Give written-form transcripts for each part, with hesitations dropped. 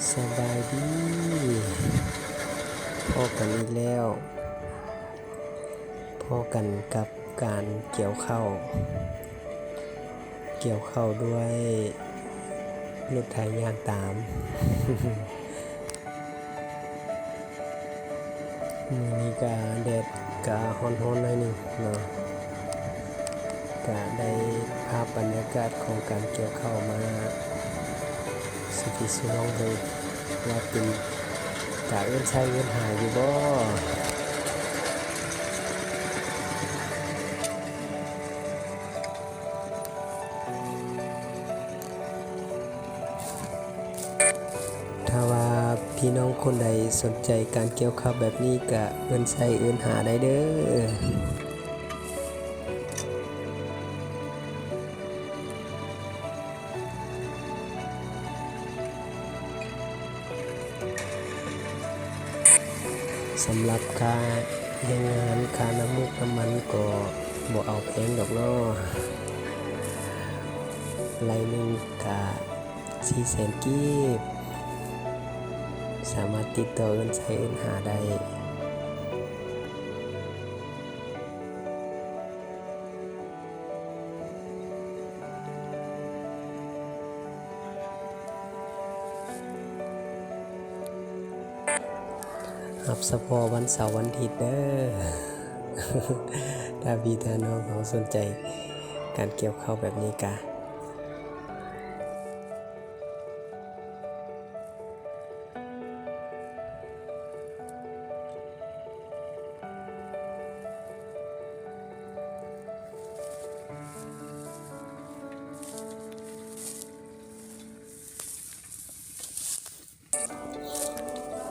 สบายดีพอกันอีกแล้วพอกันกับการเกี่ยวข้าวด้วยรถไถย่างตาม มื้อนี้ก็แดดก็ร้อนๆหน่อยหนึงเนาะก็ได้ภาพบรรยากาศของการเกี่ยวข้าวมาสิพี่สิน้องเลยว่าเป็นกะเอิ้นใช้เอิ้นหาอยู่บ่ถ้าว่าพี่น้องคนใดสนใจการเกี่ยวข้าวแบบนี้ก็เอิ้นใช้เอิ้นหาได้เด้อสำหรับค่าเฮ็ดงานค่าน้ำมูกน้ำมันก็บ่เอาแพงดอกเนาะไร่หนึ่งก็400,000กีบสามารถติดต่อเอิ้นใช้เอิ้นหาได้รับเฉพาะวันเสาร์วันอาทิตย์เด้อ ถ้าพี่ถ้าน้องเขาสนใจการเกี่ยวข้าวแบบนี้กะ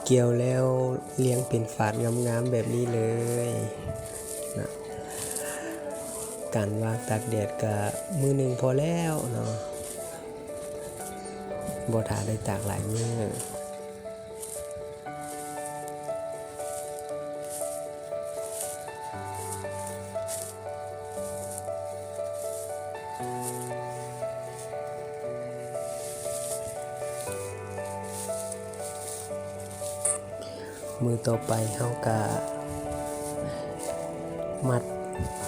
เกี่ยวแล้วเลี้ยงเป็นฝาดงามๆแบบนี้เลยนะการวางตากแดดก็มื้อหนึ่งพอแล้วเนาะบ่ท่าได้ตากหลายมื้อมือต่อไปเฮาก็มัด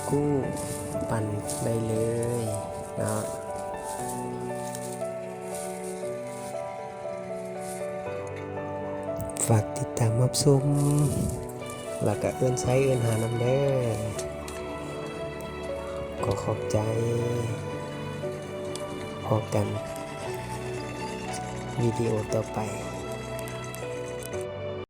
กู้ปั่นได้เลยเนาะฝากติดตามรับชมแล้วก็เอิ้นใช้เอิ้นหานำเด้อก็ขอบใจพอกันวิดีโอต่อไป